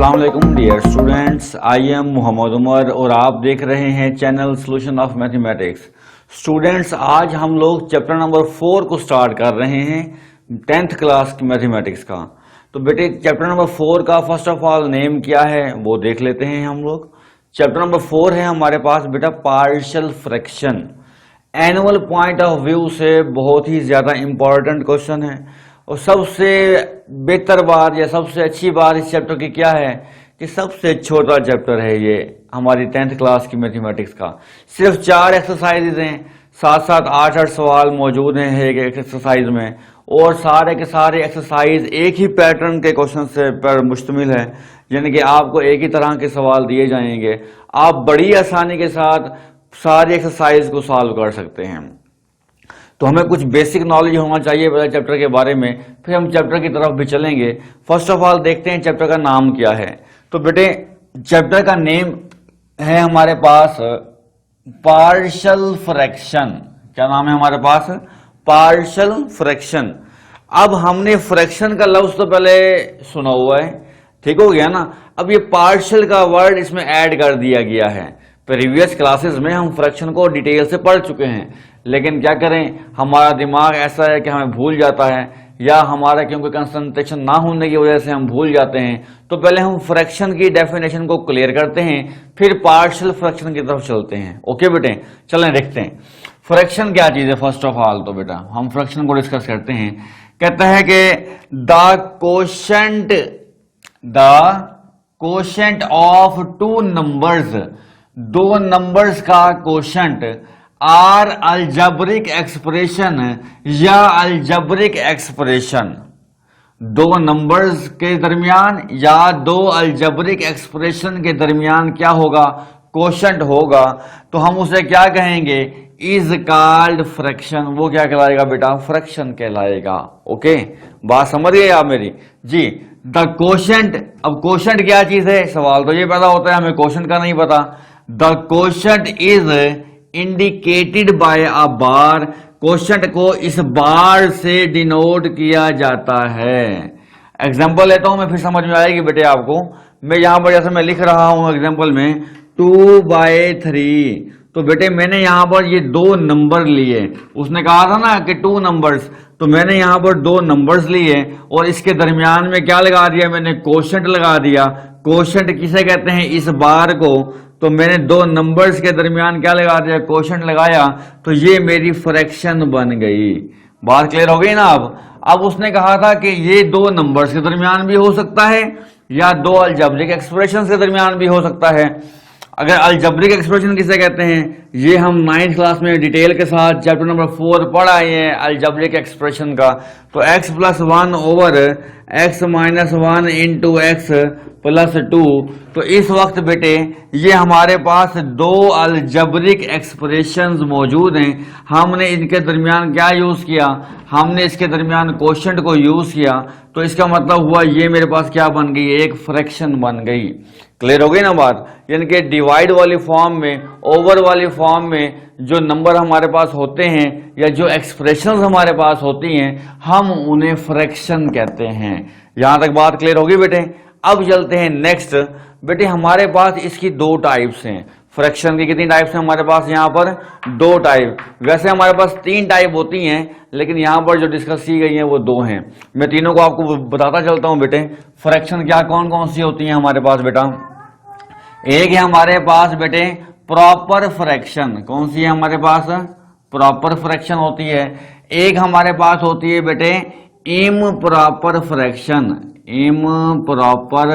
अस्सलाम वालेकुम dear students, I am Mohammad Umar और आप देख रहे हैं channel solution of mathematics. Students, आज हम लोग चैप्टर नंबर 4 को स्टार्ट कर रहे हैं 10th क्लास की मैथमेटिक्स का। तो बेटे चैप्टर नंबर 4 का फर्स्ट ऑफ ऑल नेम क्या है वो देख लेते हैं हम लोग। चैप्टर नंबर 4 है हमारे पास बेटा partial fraction. Annual point of view से बहुत ही ज़्यादा इंपॉर्टेंट क्वेश्चन है और सबसे बेहतर बात या सबसे अच्छी बात इस चैप्टर की क्या है कि सबसे छोटा चैप्टर है ये हमारी 10th क्लास की मैथमेटिक्स का। सिर्फ 4 एक्सरसाइजेज हैं, साथ साथ 8 सवाल मौजूद हैं एक एक्सरसाइज में और सारे के सारे एक्सरसाइज एक ही पैटर्न के क्वेश्चन से पर मुश्तमिल है, यानी कि आपको एक ही तरह के सवाल दिए जाएंगे। आप बड़ी आसानी के साथ सारी एक्सरसाइज को सॉल्व कर सकते हैं। तो हमें कुछ बेसिक नॉलेज होना चाहिए पहले चैप्टर के बारे में, फिर हम चैप्टर की तरफ भी चलेंगे। फर्स्ट ऑफ ऑल देखते हैं चैप्टर का नाम क्या है। तो बेटे चैप्टर का नेम है हमारे पास पार्शियल फ्रैक्शन। क्या नाम है हमारे पास? Partial fraction. अब हमने फ्रैक्शन का लफ्ज तो पहले सुना हुआ है, ठीक हो गया ना। अब ये पार्शियल का वर्ड इसमें ऐड कर दिया गया है। प्रीवियस क्लासेस में हम फ्रैक्शन को डिटेल से पढ़ चुके हैं, लेकिन क्या करें, हमारा दिमाग ऐसा है कि हमें भूल जाता है या हमारा क्योंकि कंसंट्रेशन ना होने की वजह से हम भूल जाते हैं। तो पहले हम फ्रैक्शन की डेफिनेशन को क्लियर करते हैं, फिर पार्शियल फ्रैक्शन की तरफ चलते हैं। ओके बेटे, चलें देखते हैं फ्रैक्शन क्या चीज़ है। फर्स्ट ऑफ ऑल तो बेटा हम फ्रैक्शन को डिस्कस करते हैं। कहता है कि the quotient of two numbers, दो नंबर्स का कोशेंट आर अलजेब्रिक एक्सप्रेशन या अलजेब्रिक एक्सप्रेशन। दो नंबर्स के दरमियान या दो अलजेब्रिक एक्सप्रेशन के दरमियान क्या होगा? कोशेंट होगा। तो हम उसे क्या कहेंगे? Is called fraction. वो क्या कहलाएगा बेटा? फ्रैक्शन कहलाएगा। ओके, बात समझ गए आप मेरी जी। द कोशेंट, अब कोशेंट क्या चीज है? सवाल तो ये पैदा होता है, हमें कोशेंट का नहीं पता। The quotient is indicated by a bar. Quotient को इस बार से डिनोट किया जाता है। एग्जांपल लेता हूं मैं, फिर समझ में आएगी बेटे आपको। मैं यहां पर जैसे मैं लिख रहा हूं एग्जांपल में 2/3, तो बेटे मैंने यहां पर ये दो नंबर लिए। उसने कहा था ना कि 2 नंबर्स, तो मैंने यहां पर 2 नंबर्स लिए और इसके दरमियान में क्या लगा दिया? मैंने कोशेंट लगा दिया। कोशेंट किसे कहते हैं? इस बार को। तो मैंने 2 नंबर्स के दरमियान क्या लगा दिया? कोशेंट लगाया। तो ये मेरी फ्रैक्शन बन गई। बात क्लियर हो गई ना? अब उसने कहा था कि ये 2 नंबर्स के दरमियान भी हो सकता है या 2 अलजेब्रिक एक्सप्रेशन के दरमियान भी हो सकता है। अगर अलजेब्रिक एक्सप्रेशन किसे कहते हैं, ये हम 9th क्लास में डिटेल के साथ चैप्टर नंबर 4 पढ़ आए हैं अलजेब्रिक एक्सप्रेशन का। तो x + 1 over x - 1 into x + 2। तो इस वक्त बेटे ये हमारे पास 2 अलजेब्रिक एक्सप्रेशंस मौजूद हैं। हमने इनके दरमियान क्या यूज किया? हमने इसके दरमियान कोशेंट को यूज किया। तो इसका मतलब हुआ ये मेरे पास क्या बन गई? एक फ्रैक्शन बन गई। क्लियर हो गई ना बात? यानी कि डिवाइड वाली फॉर्म में, ओवर वाली फॉर्म में जो नंबर हमारे पास होते हैं या जो एक्सप्रेशंस हमारे पास होती हैं, हम उन्हें फ्रैक्शन कहते हैं। यहां तक बात क्लियर होगी बेटे? अब चलते हैं नेक्स्ट। बेटे हमारे पास इसकी 2 टाइप्स हैं। फ्रैक्शन की कितनी टाइप्स हैं हमारे पास? यहाँ पर 2 टाइप। वैसे हमारे पास 3 टाइप होती हैं, लेकिन यहाँ पर जो डिस्कस की गई हैं वो 2 हैं। मैं तीनों को आपको बताता चलता हूँ बेटे। फ्रैक्शन क्या कौन कौन सी होती हैं हमारे पास बेटा? एक है हमारे पास बेटे प्रॉपर फ्रैक्शन। कौन सी है हमारे पास? प्रॉपर फ्रैक्शन होती है। एक हमारे पास होती है बेटे इम्प्रॉपर फ्रैक्शन। इम्प्रॉपर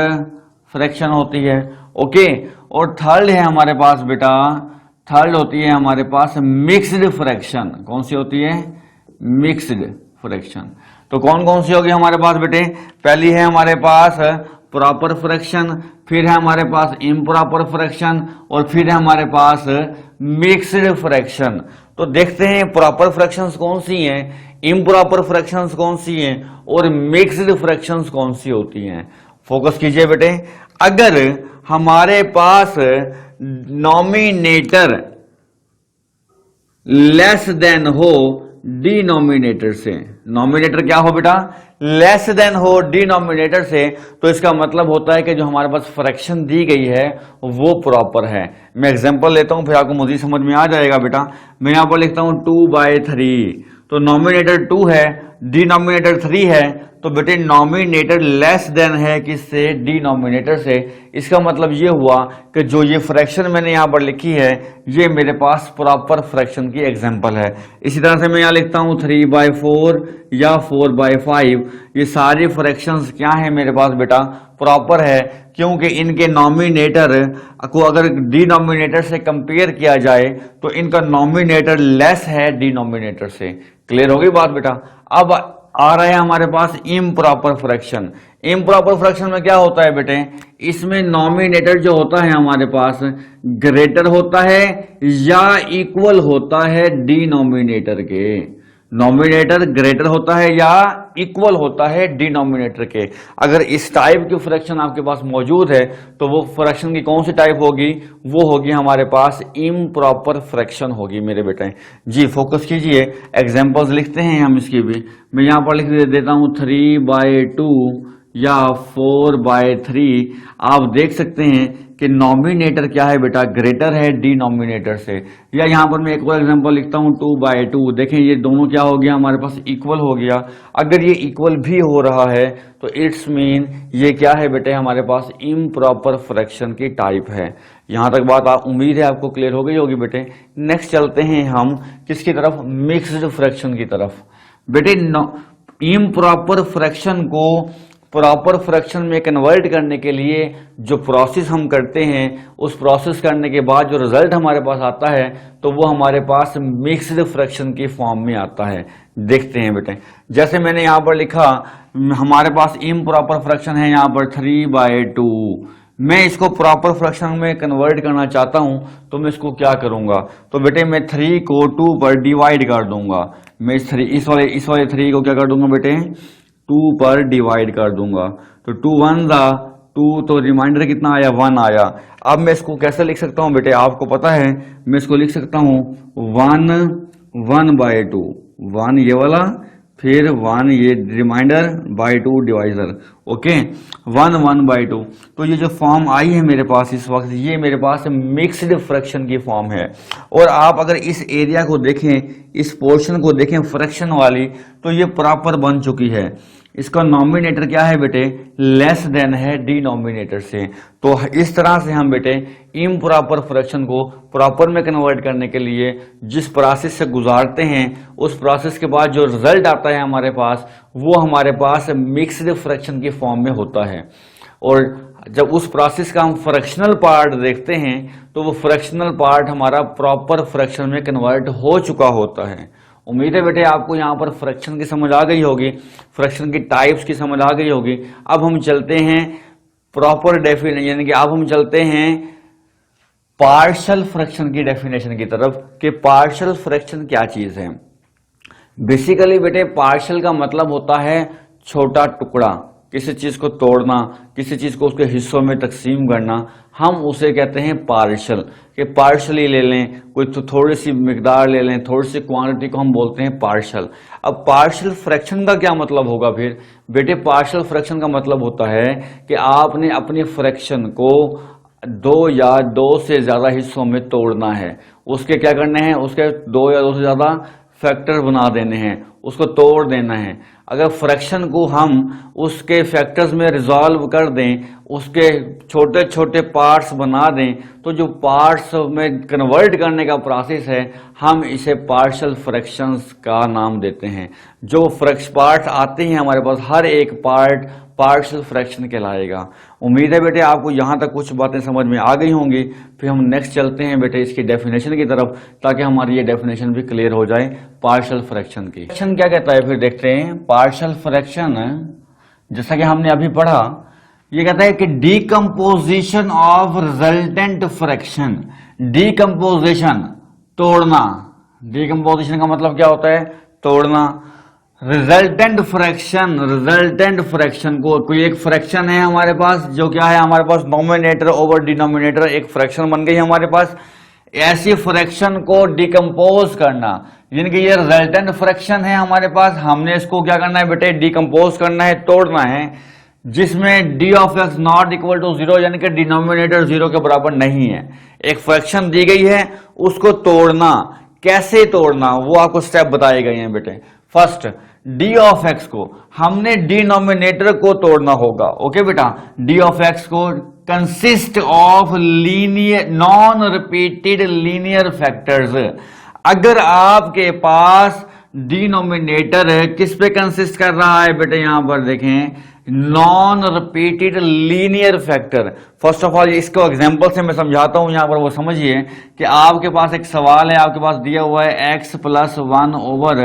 फ्रैक्शन होती है। ओके, और थर्ड है हमारे पास बेटा, थर्ड होती है हमारे पास मिक्स्ड फ्रैक्शन। कौन सी होती है? Mixed fraction. तो कौन कौन सी होगी हमारे पास बेटे? पहली है हमारे पास प्रॉपर फ्रैक्शन, फिर है हमारे पास इम्प्रॉपर फ्रैक्शन और फिर है हमारे पास मिक्स्ड फ्रैक्शन। तो देखते हैं प्रॉपर फ्रैक्शंस कौन सी हैं, इम्प्रॉपर फ्रैक्शंस कौन सी हैं और मिक्स्ड फ्रैक्शंस कौन सी होती हैं। फोकस कीजिए बेटे। अगर हमारे पास नॉमिनेटर लेस देन हो डिनोमिनेटर से। नॉमिनेटर क्या हो बेटा, लेस देन हो डिनोमिनेटर से, तो इसका मतलब होता है कि जो हमारे पास फ्रैक्शन दी गई है वो प्रॉपर है। मैं एग्जांपल लेता हूं फिर आपको मुझे समझ में आ जाएगा बेटा। मैं यहां पर लिखता हूं 2/3, तो नॉमिनेटर 2 है, डिनोमिनेटर 3 है, तो बेटे नॉमिनेटर लेस देन है किससे, डिनोमिनेटर से। इसका मतलब ये हुआ कि जो ये फ्रैक्शन मैंने यहां पर लिखी है ये मेरे पास प्रॉपर फ्रैक्शन की एग्जांपल है। इसी तरह से मैं यहां लिखता हूं 3/4 या 4/5, ये सारी फ्रैक्शंस क्या है मेरे पास बेटा, प्रॉपर है, क्योंकि इनके नॉमिनेटर को अगर डिनोमिनेटर से कंपेयर किया जाए तो इनका नॉमिनेटर लेस है डिनोमिनेटर से। क्लियर हो गई बात बेटा। अब आ रहा है हमारे पास इम्प्रॉपर फ्रैक्शन। इम्प्रॉपर फ्रैक्शन में क्या होता है बेटे, इसमें नॉमिनेटर जो होता है हमारे पास ग्रेटर होता है या इक्वल होता है डिनोमिनेटर के। नॉमिनेटर ग्रेटर होता है या इक्वल होता है डिनोमिनेटर के। अगर इस टाइप की फ्रैक्शन आपके पास मौजूद है तो वो फ्रैक्शन की कौन सी टाइप होगी, वो होगी हमारे पास इम्प्रॉपर फ्रैक्शन होगी मेरे बेटे। जी फोकस कीजिए, एग्जांपल्स लिखते हैं हम इसकी भी। मैं यहां पर लिख देता हूं 3/2 या 4/3। आप देख सकते हैं कि नॉमिनेटर क्या है बेटा, ग्रेटर है डिनोमिनेटर से। या यहां पर मैं एक और एग्जांपल लिखता हूं 2/2। देखें ये दोनों क्या हो गया हमारे पास, इक्वल हो गया। अगर ये इक्वल भी हो रहा है तो इट्स मीन ये क्या है बेटे, हमारे पास इम्प्रॉपर फ्रैक्शन की टाइप है। यहां तक बात उम्मीद है आपको क्लियर हो गई होगी बेटे। नेक्स्ट चलते हैं हम किसकी तरफ, मिक्स्ड फ्रैक्शन की तरफ। बेटे इम्प्रॉपर फ्रैक्शन को प्रॉपर फ्रैक्शन में कन्वर्ट करने के लिए जो प्रोसेस हम करते हैं, उस प्रोसेस करने के बाद जो रिजल्ट हमारे पास आता है तो वो हमारे पास मिक्स्ड फ्रैक्शन की फॉर्म में आता है। देखते हैं बेटे, जैसे मैंने यहाँ पर लिखा हमारे पास इम्प्रॉपर फ्रैक्शन है यहाँ पर 3/2। मैं इसको प्रॉपर फ्रैक्शन में कन्वर्ट करना चाहता हूं तो मैं इसको क्या करूंगा, तो बेटे मैं 3 को 2 पर डिवाइड कर दूंगा। मैं इस वाले 3 को क्या कर दूंगा बेटे, 2 पर डिवाइड कर दूंगा। तो 2 1 2, तो रिमाइंडर कितना आया, 1 आया। अब मैं इसको कैसे लिख सकता हूं बेटे, आपको पता है मैं इसको लिख सकता हूं 1/2, 1 ये वाला, फिर 1 ये रिमाइंडर बाय 2 डिवाइजर। ओके 1/2। तो ये जो फॉर्म आई है मेरे पास इस वक्त, ये मेरे पास मिक्स्ड फ्रैक्शन की फॉर्म है। और आप अगर इस एरिया को देखें, इस पोर्शन को देखें फ्रैक्शन वाली, तो ये प्रॉपर बन चुकी है। इसका नॉमिनेटर क्या है बेटे, लेस देन है डिनोमिनेटर से। तो इस तरह से हम बेटे इम्प्रॉपर फ्रैक्शन को प्रॉपर में कन्वर्ट करने के लिए जिस प्रोसेस से गुजारते हैं, उस प्रोसेस के बाद जो रिजल्ट आता है हमारे पास, वो हमारे पास मिक्स्ड फ्रैक्शन की फॉर्म में होता है। और जब उस प्रोसेस का हम फ्रैक्शनल पार्ट देखते हैं तो वो फ्रैक्शनल पार्ट हमारा प्रॉपर फ्रैक्शन में कन्वर्ट हो चुका होता है। उम्मीद है बेटे आपको यहाँ पर फ्रैक्शन की समझ आ गई होगी, फ्रैक्शन की टाइप्स की समझ आ गई होगी। अब हम चलते हैं प्रॉपर डेफिनेशन, यानी कि अब हम चलते हैं पार्शियल फ्रैक्शन की डेफिनेशन की तरफ कि पार्शियल फ्रैक्शन क्या चीज है। बेसिकली बेटे पार्शियल का मतलब होता है छोटा टुकड़ा, किसी चीज को तोड़ना, किसी चीज को उसके हिस्सों में तकसीम करना, हम उसे कहते हैं पार्शियल। कि पार्शली ले लें, कोई तो थोड़ी सी मिकदार ले लें, थोड़ी सी क्वांटिटी को हम बोलते हैं पार्शियल। अब पार्शियल फ्रैक्शन का क्या मतलब होगा फिर बेटे, पार्शियल फ्रैक्शन का मतलब होता है कि आपने अपनी फ्रैक्शन को 2 या 2 से ज्यादा हिस्सों में तोड़ना है। उसके क्या करने हैं, उसके 2 या 2 से ज्यादा फैक्टर बना देने हैं, उसको तोड़ देना है। अगर फ्रैक्शन को हम उसके फैक्टर्स में रिजॉल्व कर दें, उसके छोटे छोटे पार्ट्स बना दें, तो जो पार्ट्स में कन्वर्ट करने का प्रोसेस है हम इसे पार्शियल फ्रैक्शंस का नाम देते हैं। जो पार्ट्स आते हैं हमारे पास, हर एक पार्ट पार्शियल फ्रैक्शन कहलाएगा। उम्मीद है बेटे आपको यहाँ तक कुछ बातें समझ में आ गई होंगी। फिर हम नेक्स्ट चलते हैं बेटे इसकी डेफिनेशन की तरफ, ताकि हमारी ये डेफिनेशन भी क्लियर हो जाए पार्शियल फ्रैक्शन की। फ्रैक्शन क्या कहता है फिर देखते हैं। पार्शियल फ्रैक्शन जैसा कि हमने अभी पढ़ा, ये कहता है कि decomposition of resultant fraction. Decomposition तोड़ना, डीकंपोजिशन का मतलब क्या होता है, तोड़ना। रिजल्टेंट फ्रैक्शन को, कोई एक फ्रैक्शन है हमारे पास, जो क्या है हमारे पास नॉमिनेटर ओवर डिनोमिनेटर, एक फ्रैक्शन बन गई हमारे पास। ऐसी फ्रैक्शन को डिकम्पोज करना, यानी कि ये रिजल्टेंट फ्रैक्शन है हमारे पास। हमने इसको क्या करना है बेटे, डिकम्पोज करना है, तोड़ना है, जिसमें D of X not equal to zero, यानी कि डिनोमिनेटर जीरो के बराबर नहीं है। एक फ्रैक्शन दी गई है, उसको तोड़ना, कैसे तोड़ना वो आपको स्टेप बताए गए हैं बेटे। फर्स्ट, डी ऑफ एक्स को हमने डिनोमिनेटर को तोड़ना होगा। ओके बेटा, डी ऑफ एक्स को consist of linear non repeated linear factors. अगर आपके पास डिनोमिनेटर किस पे कंसिस्ट कर रहा है बेटे, यहां पर देखें, non repeated linear factor. First of all इसको एग्जांपल से मैं समझाता हूं, यहां पर वो समझिए कि आपके पास एक सवाल है, आपके पास दिया हुआ है x plus one over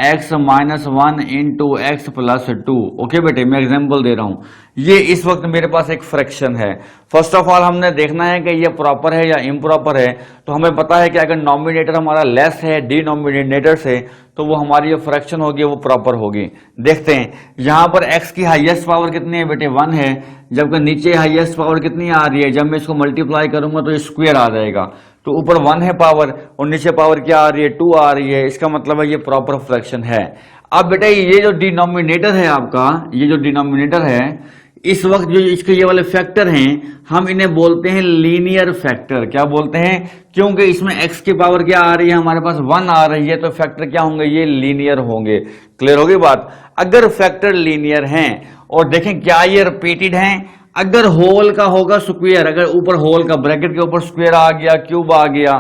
x minus one into x plus two. Okay बेटे, मैं एग्जांपल दे रहा हूं। ये इस वक्त मेरे पास एक फ्रैक्शन है। फर्स्ट ऑफ ऑल हमने देखना है कि ये प्रॉपर है या इम्प्रॉपर है। तो हमें पता है कि अगर नॉमिनेटर हमारा लेस है डिनोमिनेटर से, तो वो हमारी जो फ्रैक्शन होगी वो प्रॉपर होगी। देखते हैं, यहां पर x की हाईएस्ट पावर कितनी है बेटे, 1 है, जबकि नीचे हाईएस्ट पावर कितनी आ रही है, जब मैं इसको मल्टीप्लाई करूंगा तो ये स्क्वायर आ जाएगा। तो ऊपर 1 है पावर और नीचे पावर क्या आ रही है, 2 आ रही है। इसका मतलब है ये प्रॉपर फ्रैक्शन है। अब बेटा ये जो डिनोमिनेटर है आपका, ये जो डिनोमिनेटर है, इस वक्त जो इसके ये वाले फैक्टर हैं, हम इन्हें बोलते हैं लीनियर फैक्टर। क्या बोलते हैं, क्योंकि इसमें x की पावर क्या आ रही है, हमारे पास 1 आ रही है, तो फैक्टर क्या होंगे, ये लीनियर होंगे। क्लियर होगी बात। अगर फैक्टर लीनियर हैं और देखें क्या ये रिपीटेड हैं, अगर होल का होगा स्क्वायर, अगर ऊपर होल का ब्रैकेट के ऊपर स्क्वायर आ गया, क्यूब आ गया,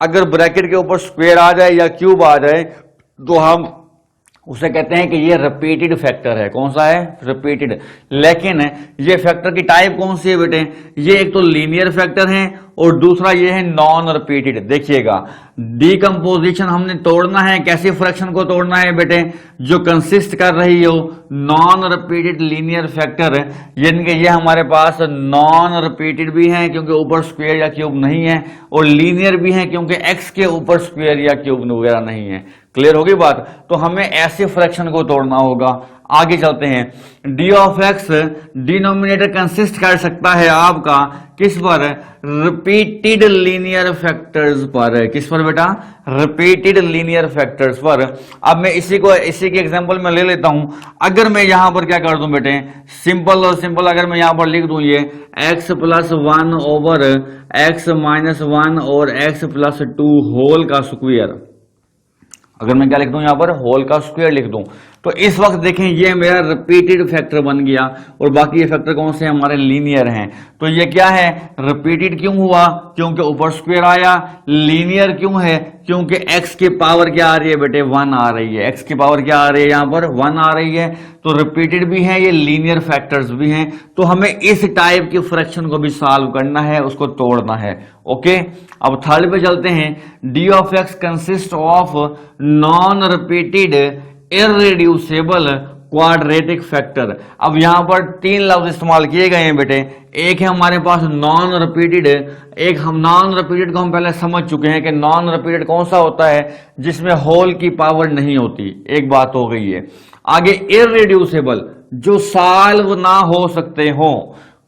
अगर ब्रैकेट के ऊपर स्क्वायर आ जाए या क्यूब आ जाए, तो हम उसे कहते हैं कि ये रिपीटेड फैक्टर है। कौन सा है, रिपीटेड। लेकिन ये फैक्टर की टाइप कौन सी है बेटे, ये एक तो लीनियर फैक्टर है और दूसरा ये है नॉन रिपीटेड। देखिएगा, डीकंपोजिशन हमने तोड़ना है, कैसे फ्रैक्शन को तोड़ना है बेटे, जो कंसिस्ट कर रही हो नॉन रिपीटेड लीनियर फैक्टर, यानी कि ये हमारे पास नॉन रिपीटेड भी हैं क्योंकि ऊपर स्क्वायर या क्यूब नहीं है, और लीनियर भी हैं क्योंकि x के ऊपर स्क्वायर या क्यूब वगैरह नहीं है। क्लियर होगी बात। तो हमें ऐसे फ्रैक्शन को तोड़ना होगा। आगे चलते हैं, D of x denominator consist कर सकता है आपका किस पर, रिपीटेड लीनियर फैक्टर्स पर। किस पर बेटा, रिपीटेड लीनियर फैक्टर्स पर। अब मैं इसी की एग्जांपल में ले लेता हूं। अगर मैं यहां पर क्या कर दूं बेटे, सिंपल और सिंपल अगर मैं यहां पर लिख दूं ये x plus one over x minus one और x प्लस टू होल का स्क्वायर, अगर मैं क्या लिख दूं यहां पर, होल का स्क्वायर लिख दूं, तो इस वक्त देखें ये मेरा रिपीटेड फैक्टर बन गया और बाकी ये फैक्टर कौन से हमारे लीनियर हैं। तो ये क्या है, रिपीटेड क्यों हुआ, क्योंकि ऊपर स्क्वायर आया। लीनियर क्यों है, क्योंकि x की पावर क्या आ रही है बेटे, 1 आ रही है। x की पावर क्या आ रही है, यहां पर 1 आ रही है। तो रिपीटेड भी है, ये लीनियर फैक्टर्स भी हैं। तो हमें इस टाइप की फ्रैक्शन को भी सॉल्व करना है, उसको तोड़ना है। ओके, अब थर्ड पे चलते हैं। D of x consist of non repeated irreducible quadratic factor. अब यहां पर 3 लफ्ज इस्तेमाल किए गए हैं बेटे। एक है हमारे पास नॉन रिपीटेड, एक हम नॉन रिपीटेड को हम पहले समझ चुके हैं कि नॉन रिपीटेड कौन सा होता है, जिसमें होल की पावर नहीं होती। एक बात हो गई है। आगे इररिड्यूसिबल, जो सॉल्व ना हो सकते हो।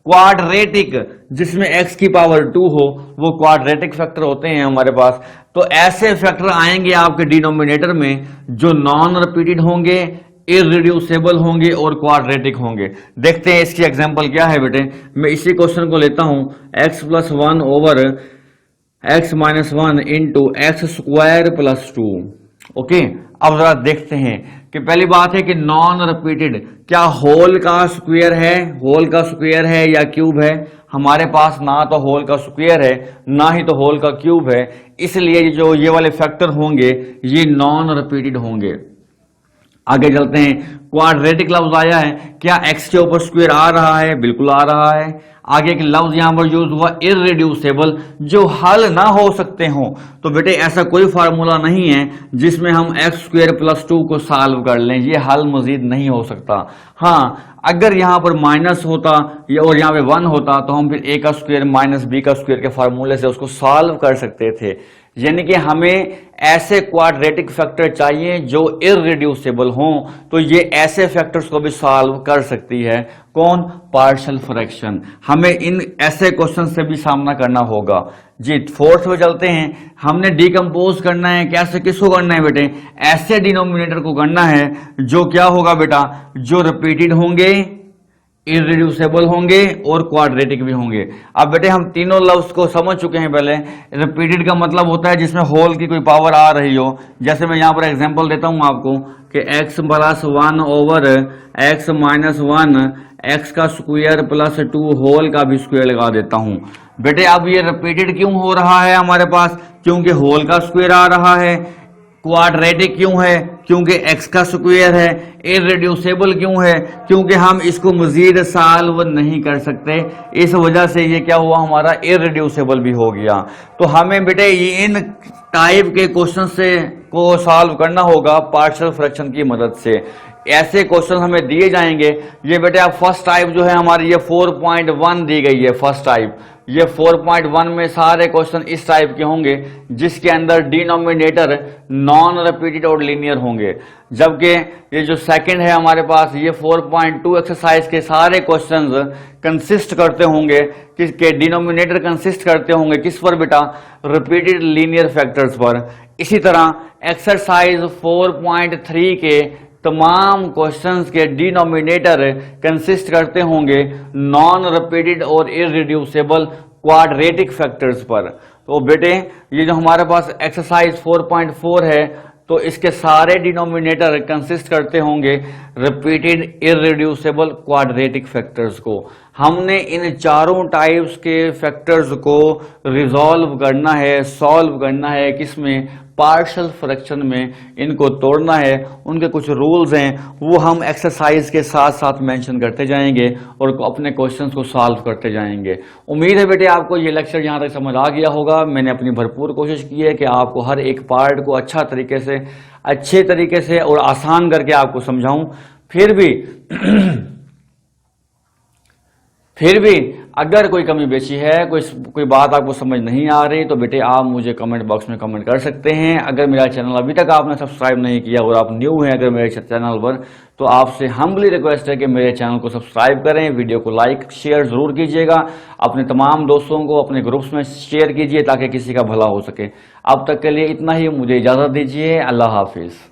क्वाड्रेटिक, जिसमें x की पावर 2 हो, वो क्वाड्रेटिक फैक्टर होते हैं हमारे पास। तो ऐसे फैक्टर आएंगे आपके डिनोमिनेटर में जो नॉन रिपीटेड होंगे, इररिड्यूसिबल होंगे और क्वाड्रेटिक होंगे। देखते हैं इसकी एग्जांपल क्या है बेटे। मैं इसी क्वेश्चन को लेता हूं, x plus one over x minus one into x square plus 2। Okay, अब जरा देखते हैं कि पहली बात है कि नॉन रिपीटेड, क्या होल का स्क्वायर है, होल का स्क्वायर है या क्यूब है। हमारे पास ना तो होल का स्क्वायर है, ना ही तो होल का क्यूब है, इसलिए जो ये वाले फैक्टर होंगे ये नॉन रिपीटेड होंगे। आगे चलते हैं, क्वाड्रेटिक लफ्ज आया है, क्या x के ऊपर स्क्वायर आ रहा है, बिल्कुल आ रहा है। आगे एक लफ्ज यहां पर यूज हुआ इररिड्यूसिबल, जो हल ना हो सकते हो। तो बेटे ऐसा कोई फार्मूला नहीं है जिसमें हम एक्स स्क्वायर प्लस 2 को सॉल्व कर लें, ये हल मजीद नहीं हो सकता। हाँ, अगर यहां पर माइनस होता और यहां पे 1 होता तो हम फिर a का स्क्वायर माइनस b का स्क्वायर के फार्मूले से उसको सॉल्व कर सकते थे। यानी कि हमें ऐसे क्वाड्रेटिक फैक्टर चाहिए जो इररिड्यूसिबल हों, तो ये ऐसे फैक्टर्स को भी सॉल्व कर सकती है। कौन? Partial fraction. हमें इन ऐसे क्वेश्चन से भी सामना करना होगा। जी, फोर्थ में चलते हैं। हमने डिकम्पोज करना है, कैसे, किसको करना है बेटे? ऐसे डिनोमिनेटर को करना है जो क्या होगा बेटा? जो रिपीटेड होंगे, इररिड्यूसिबल होंगे और क्वाड्रेटिक भी होंगे। अब बेटे हम तीनों लफ्ज को समझ चुके हैं। पहले रिपीटेड का मतलब होता है जिसमें होल की कोई पावर आ रही हो। जैसे मैं यहां पर एग्जांपल देता हूं आपको कि x plus 1 over x minus 1 x का स्क्वायर प्लस 2 होल का भी स्क्वायर लगा देता हूं। बेटे अब ये रिपीटेड क्यों हो रहा है हमारे पास? क्योंकि होल का स्क्वायर आ रहा है। क्वाड्रेटिक क्यों है? क्योंकि x का स्क्वायर है। इररिड्यूसिबल क्यों है? क्योंकि हम इसको मजीद सॉल्व नहीं कर सकते, इस वजह से ये क्या हुआ? हमारा इररिड्यूसिबल भी हो गया। तो हमें बेटे इन टाइप के क्वेश्चन से को सॉल्व करना होगा पार्शियल फ्रैक्शन की मदद से। ऐसे क्वेश्चन हमें दिए जाएंगे। ये बेटे अब फर्स्ट टाइप जो है हमारी, ये 4.1 दी गई है फर्स्ट टाइप। ये 4.1 में सारे क्वेश्चन इस टाइप के होंगे जिसके अंदर डिनोमिनेटर नॉन रिपीटेड और लीनियर होंगे। जबकि ये जो सेकंड है हमारे पास, ये 4.2 एक्सरसाइज के सारे क्वेश्चंस कंसिस्ट करते होंगे किसके? डिनोमिनेटर कंसिस्ट करते होंगे किस पर बेटा? रिपीटेड लीनियर फैक्टर्स पर। इसी तरह एक्सरसाइज 4.3 के तमाम क्वेश्चंस के डिनोमिनेटर कंसिस्ट करते होंगे नॉन रिपीटेड और इररिड्यूसिबल क्वाड्रेटिक फैक्टर्स पर। तो बेटे ये जो हमारे पास एक्सरसाइज 4.4 है, तो इसके सारे डिनोमिनेटर कंसिस्ट करते होंगे रिपीटेड इररिड्यूसिबल क्वाड्रेटिक फैक्टर्स को। हमने इन चारों टाइप्स के फैक्टर्स को रिजॉल्व करना है, सॉल्व करना है किसमें? पार्शियल फ्रैक्शन में इनको तोड़ना है। उनके कुछ रूल्स हैं, वो हम एक्सरसाइज के साथ साथ मेंशन करते जाएंगे और अपने क्वेश्चंस को सॉल्व करते जाएंगे। उम्मीद है बेटे आपको ये लेक्चर यहाँ तक समझ आ गया होगा। मैंने अपनी भरपूर कोशिश की है कि आपको हर एक पार्ट को अच्छे तरीके से और आसान करके आपको समझाऊं। फिर भी अगर कोई कमी बेची है, कोई बात आपको समझ नहीं आ रही, तो बेटे आप मुझे कमेंट बॉक्स में कमेंट कर सकते हैं। अगर मेरा चैनल अभी तक आपने सब्सक्राइब नहीं किया और आप न्यू हैं अगर मेरे चैनल पर, तो आपसे हम्बली रिक्वेस्ट है कि मेरे चैनल को सब्सक्राइब करें, वीडियो को लाइक शेयर जरूर कीजिएगा, अपने तमाम दोस्तों को अपने ग्रुप्स में शेयर कीजिए ताकि किसी का भला हो सके। अब तक के लिए इतना ही, मुझे इजाज़त दीजिए। अल्लाह हाफिज़।